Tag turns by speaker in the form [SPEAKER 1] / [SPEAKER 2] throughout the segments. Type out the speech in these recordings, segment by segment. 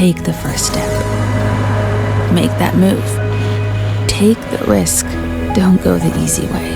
[SPEAKER 1] take the first step. Make that move. Take the risk. Don't go the easy way.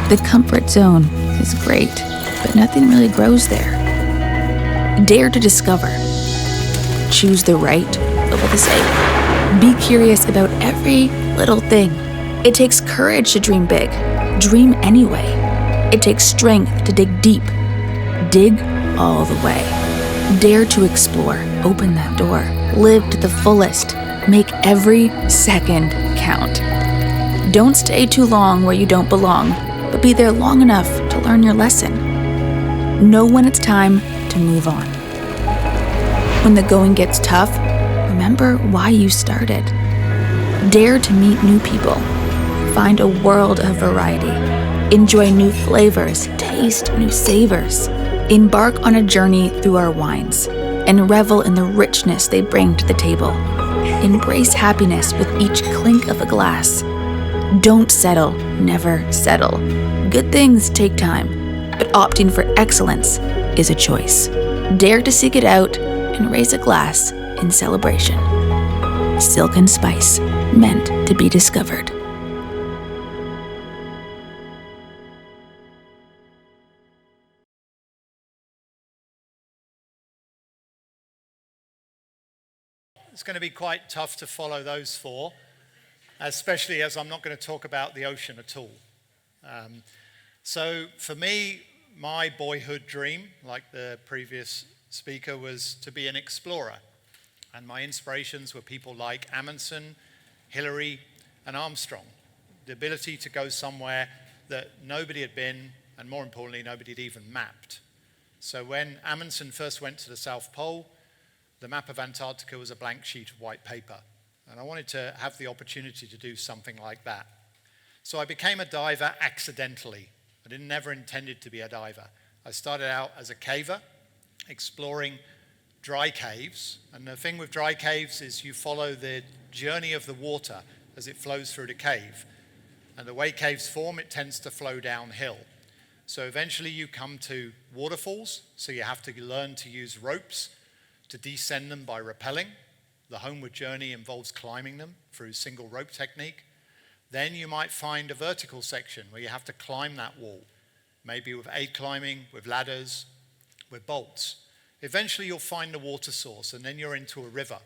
[SPEAKER 1] The comfort zone is great, but nothing really grows there. Dare to discover. Choose the right over the safe. Be curious about every little thing. It takes courage to dream big. Dream anyway. It takes strength to dig deep. Dig all the way. Dare to explore. Open that door. Live to the fullest. Make every second count. Don't stay too long where you don't belong, but be there long enough to learn your lesson. Know when it's time to move on. When the going gets tough, remember why you started. Dare to meet new people. Find a world of variety. Enjoy new flavors. Taste new savors. Embark on a journey through our wines and revel in the richness they bring to the table. Embrace happiness with each clink of a glass. Don't settle, never settle. Good things take time, but opting for excellence is a choice. Dare to seek it out and raise a glass in celebration. Silk and spice, meant to be discovered.
[SPEAKER 2] It's going to be quite tough to follow those four, especially as I'm not going to talk about the ocean at all. So for me, my boyhood dream, like the previous speaker, was to be an explorer. And my inspirations were people like Amundsen, Hillary, and Armstrong. The ability to go somewhere that nobody had been, and more importantly, nobody had even mapped. So when Amundsen first went to the South Pole, the map of Antarctica was a blank sheet of white paper. And I wanted to have the opportunity to do something like that. So I became a diver accidentally. I never intended to be a diver. I started out as a caver, exploring dry caves. And the thing with dry caves is you follow the journey of the water as it flows through the cave. And the way caves form, it tends to flow downhill. So eventually you come to waterfalls, so you have to learn to use ropes to descend them by rappelling. The homeward journey involves climbing them through single rope technique. Then you might find a vertical section where you have to climb that wall, maybe with aid climbing, with ladders, with bolts. Eventually you'll find the water source, and then you're into a river.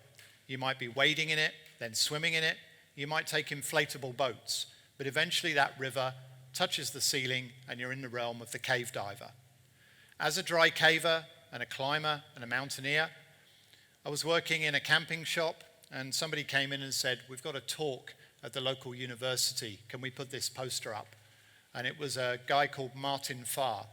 [SPEAKER 2] You might be wading in it, then swimming in it. You might take inflatable boats, but eventually that river touches the ceiling and you're in the realm of the cave diver. As a dry caver and a climber and a mountaineer, I was working in a camping shop, and somebody came in and said, "We've got a talk at the local university. Can we put this poster up?" And it was a guy called Martin Farr.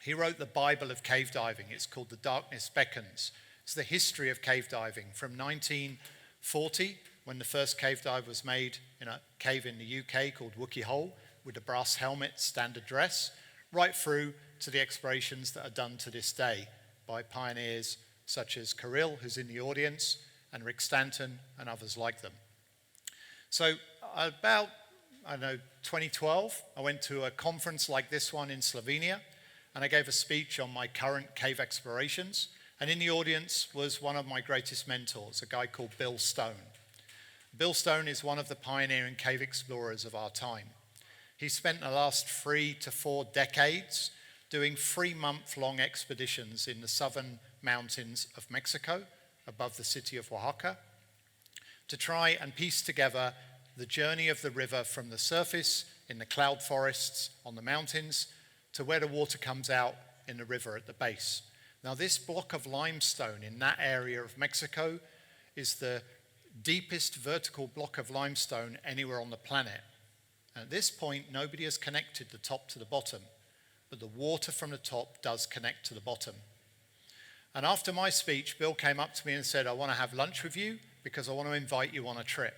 [SPEAKER 2] He wrote the Bible of cave diving. It's called The Darkness Beckons. It's the history of cave diving from 1940, when the first cave dive was made in a cave in the UK called Wookey Hole, with a brass helmet, standard dress, right through to the explorations that are done to this day by pioneers such as Kirill, who's in the audience, and Rick Stanton, and others like them. So about, 2012, I went to a conference like this one in Slovenia, and I gave a speech on my current cave explorations, and in the audience was one of my greatest mentors, a guy called Bill Stone. Bill Stone is one of the pioneering cave explorers of our time. He spent the last 3 to 4 decades doing 3-month-long expeditions in the southern mountains of Mexico, above the city of Oaxaca, to try and piece together the journey of the river from the surface in the cloud forests on the mountains to where the water comes out in the river at the base. Now, this block of limestone in that area of Mexico is the deepest vertical block of limestone anywhere on the planet. And at this point, nobody has connected the top to the bottom, but the water from the top does connect to the bottom. And after my speech, Bill came up to me and said, "I want to have lunch with you because I want to invite you on a trip."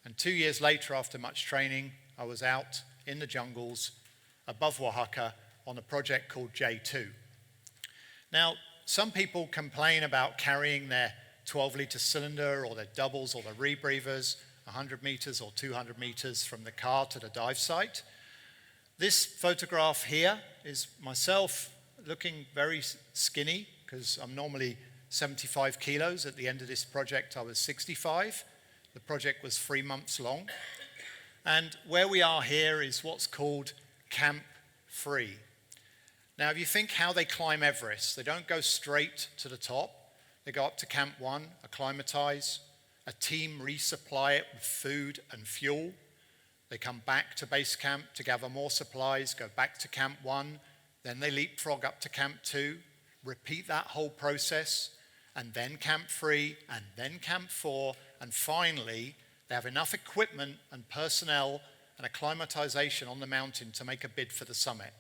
[SPEAKER 2] And 2 years later, after much training, I was out in the jungles above Oaxaca on a project called J2. Now, some people complain about carrying their 12-liter cylinder or their doubles or their rebreathers 100 meters or 200 meters from the car to the dive site. This photograph here is myself looking very skinny because I'm normally 75 kilos. At the end of this project, I was 65. The project was 3 months long. And where we are here is what's called Camp Free. Now, if you think how they climb Everest, they don't go straight to the top. They go up to Camp 1, acclimatize. A team resupply it with food and fuel. They come back to base camp to gather more supplies, go back to Camp 1, then they leapfrog up to Camp 2, repeat that whole process, and then Camp 3, and then Camp 4, and finally, they have enough equipment and personnel and acclimatization on the mountain to make a bid for the summit.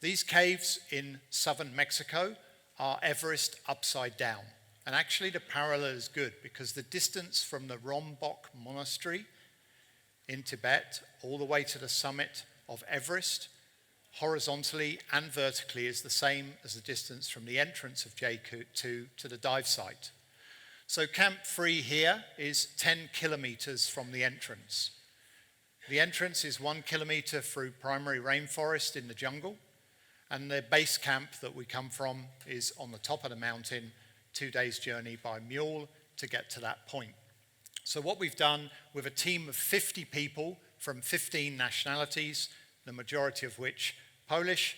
[SPEAKER 2] These caves in southern Mexico are Everest upside down. And actually the parallel is good because the distance from the Rombok Monastery in Tibet all the way to the summit of Everest, horizontally and vertically, is the same as the distance from the entrance of J2 to the dive site. So Camp 3 here is 10 kilometers from the entrance. The entrance is 1 kilometer through primary rainforest in the jungle, and the base camp that we come from is on the top of the mountain, 2 days' journey by mule to get to that point. So what we've done with a team of 50 people from 15 nationalities, the majority of which Polish,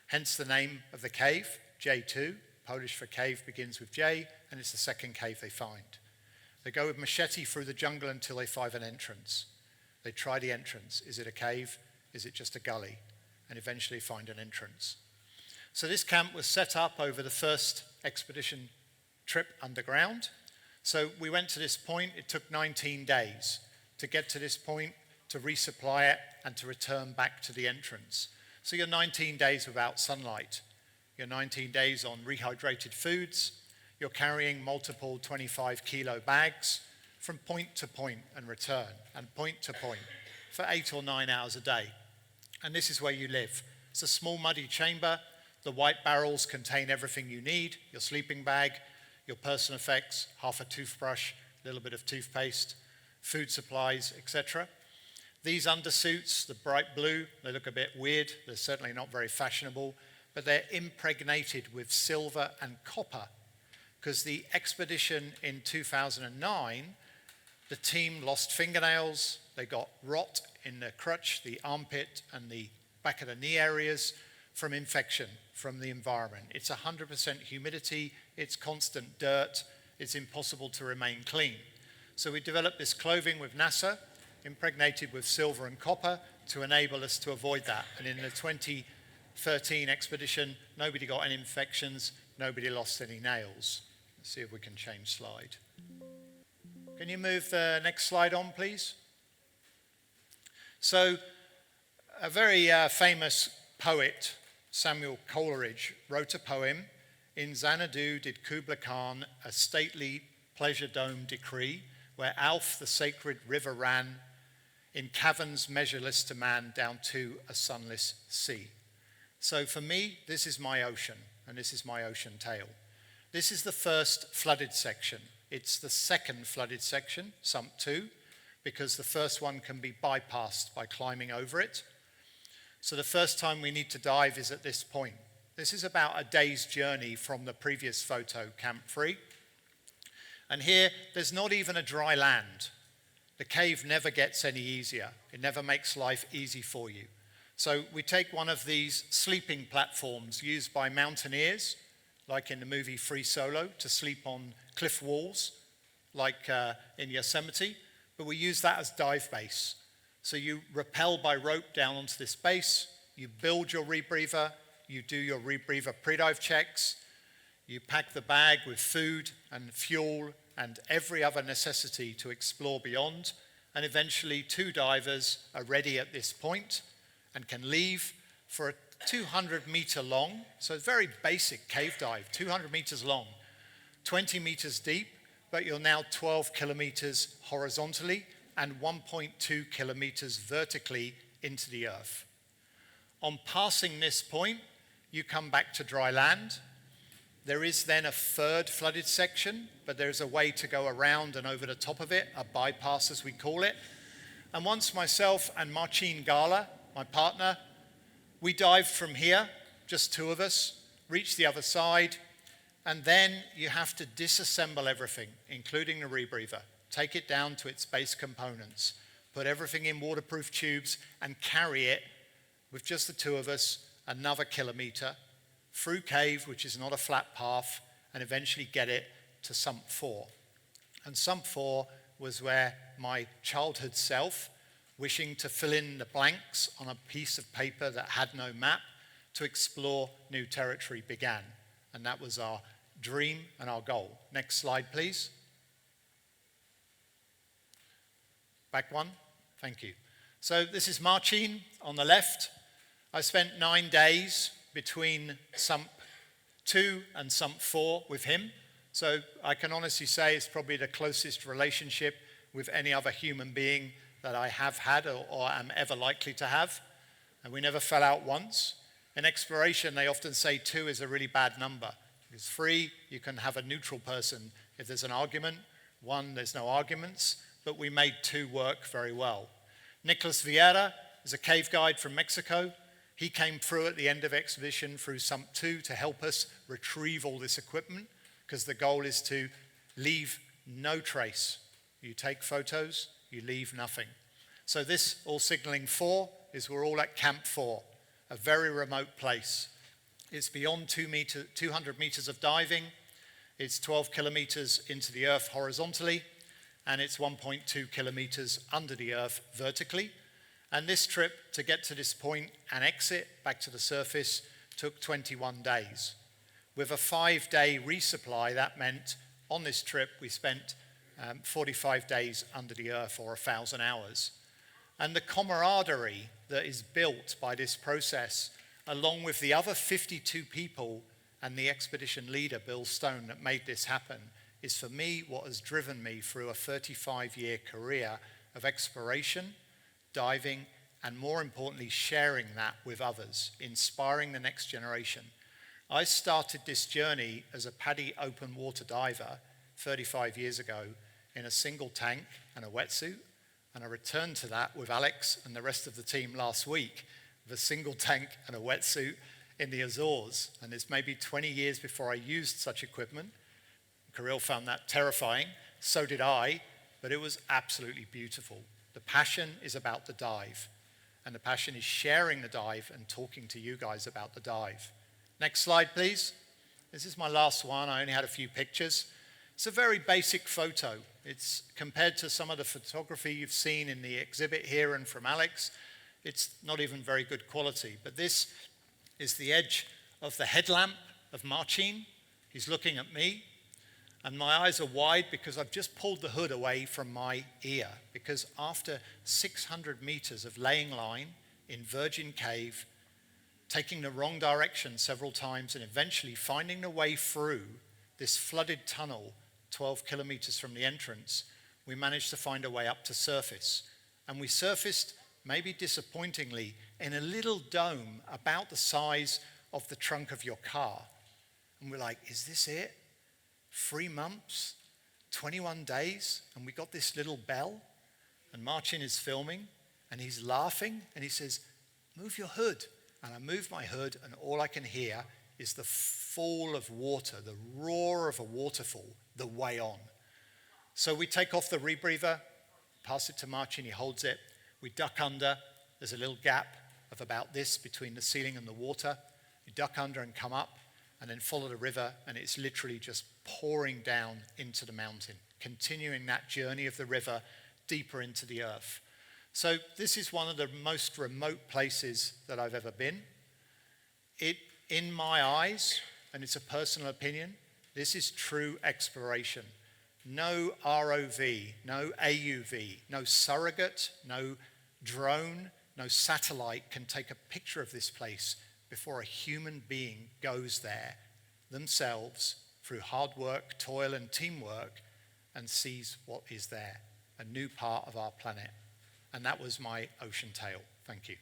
[SPEAKER 2] hence the name of the cave, J2. Polish for cave begins with J, and it's the second cave they find. They go with machete through the jungle until they find an entrance. They try the entrance. Is it a cave? Is it just a gully? And eventually find an entrance. So this camp was set up over the first expedition trip underground. So we went to this point. It took 19 days to get to this point, to resupply it, and to return back to the entrance. So you're 19 days without sunlight. You're 19 days on rehydrated foods. You're carrying multiple 25-kilo bags from point to point and return, and point to point for 8 or 9 hours a day. And this is where you live. It's a small muddy chamber. The white barrels contain everything you need: your sleeping bag, your personal effects, half a toothbrush, a little bit of toothpaste, food supplies, etc. These undersuits, the bright blue, they look a bit weird. They're certainly not very fashionable, but they're impregnated with silver and copper, because the expedition in 2009, the team lost fingernails, they got rot in the crutch, the armpit, and the back of the knee areas from infection from the environment. It's 100% humidity, it's constant dirt, it's impossible to remain clean. So we developed this clothing with NASA, impregnated with silver and copper, to enable us to avoid that. And in the 2013 expedition, nobody got any infections, nobody lost any nails. Let's see if we can change slide. Can you move the next slide on, please? So, a very famous poet, Samuel Coleridge, wrote a poem, "In Xanadu did Kubla Khan a stately pleasure-dome decree, where Alph the sacred river ran, in caverns measureless to man, down to a sunless sea." So for me, this is my ocean, and this is my ocean tale. This is the first flooded section. It's the second flooded section, sump 2, because the first one can be bypassed by climbing over it. So the first time we need to dive is at this point. This is about a day's journey from the previous photo, Camp 3. And here, there's not even a dry land. The cave never gets any easier. It never makes life easy for you. So we take one of these sleeping platforms used by mountaineers, like in the movie Free Solo, to sleep on cliff walls, like in Yosemite, but we use that as dive base. So you rappel by rope down onto this base, you build your rebreather, you do your rebreather pre-dive checks, you pack the bag with food and fuel and every other necessity to explore beyond, and eventually 2 divers are ready at this point and can leave for a 200-meter long, so very basic cave dive, 200 meters long, 20 meters deep, but you're now 12 kilometers horizontally and 1.2 kilometers vertically into the earth. On passing this point, you come back to dry land. There is then a third flooded section, but there's a way to go around and over the top of it, a bypass as we call it. And once myself and Marcin Gala, my partner, we dived from here, just 2 of us, reached the other side, And then you have to disassemble everything, including the rebreather, take it down to its base components, put everything in waterproof tubes and carry it with just the two of us another kilometer through cave, which is not a flat path, and eventually get it to sump 4. And sump 4 was where my childhood self, wishing to fill in the blanks on a piece of paper that had no map to explore new territory, began. And that was our dream and our goal. Next slide, please. Back one. Thank you. So this is Marcin on the left. I spent 9 days between sump 2 and sump 4 with him. So I can honestly say it's probably the closest relationship with any other human being that I have had or am ever likely to have. And we never fell out once. In exploration, they often say 2 is a really bad number. Because 3, you can have a neutral person if there's an argument. 1, there's no arguments. But we made 2 work very well. Nicholas Vieira is a cave guide from Mexico. He came through at the end of the expedition through sump 2 to help us retrieve all this equipment, because the goal is to leave no trace. You take photos, you leave nothing. So this all signaling 4 is we're all at Camp 4, a very remote place. It's beyond 200 meters of diving. It's 12 kilometers into the earth horizontally, and it's 1.2 kilometers under the earth vertically. And this trip to get to this point and exit back to the surface took 21 days. With a 5-day resupply, that meant on this trip we spent 45 days under the earth, or 1,000 hours. And the camaraderie that is built by this process, along with the other 52 people and the expedition leader, Bill Stone, that made this happen, is for me what has driven me through a 35-year career of exploration, diving, and more importantly, sharing that with others, inspiring the next generation. I started this journey as a PADI open water diver 35 years ago in a single tank and a wetsuit, and I returned to that with Alex and the rest of the team last week with a single tank and a wetsuit in the Azores. And it's maybe 20 years before I used such equipment. Kirill found that terrifying, so did I, but it was absolutely beautiful. The passion is about the dive, and the passion is sharing the dive and talking to you guys about the dive. Next slide, please. This is my last one. I only had a few pictures. It's a very basic photo. It's compared to some of the photography you've seen in the exhibit here and from Alex. It's not even very good quality, but this is the edge of the headlamp of Marcin. He's looking at me, and my eyes are wide because I've just pulled the hood away from my ear, because after 600 meters of laying line in Virgin Cave, taking the wrong direction several times and eventually finding the way through this flooded tunnel 12 kilometers from the entrance, we managed to find a way up to surface. And we surfaced, maybe disappointingly, in a little dome about the size of the trunk of your car. And we're like, is this it? 3 months, 21 days, and we got this little bell? And Marcin is filming, and he's laughing, and he says, move your hood. And I move my hood, and all I can hear is the fall of water, the roar of a waterfall, the way on. So we take off the rebreather, pass it to Marcin, he holds it. We duck under. There's a little gap of about this between the ceiling and the water. We duck under and come up, and then follow the river, and it's literally just pouring down into the mountain, continuing that journey of the river deeper into the earth. So this is one of the most remote places that I've ever been. In my eyes, and it's a personal opinion, this is true exploration. No ROV, no AUV, no surrogate, no drone, no satellite can take a picture of this place before a human being goes there themselves through hard work, toil, and teamwork, and sees what is there, a new part of our planet. And that was my ocean tale. Thank you.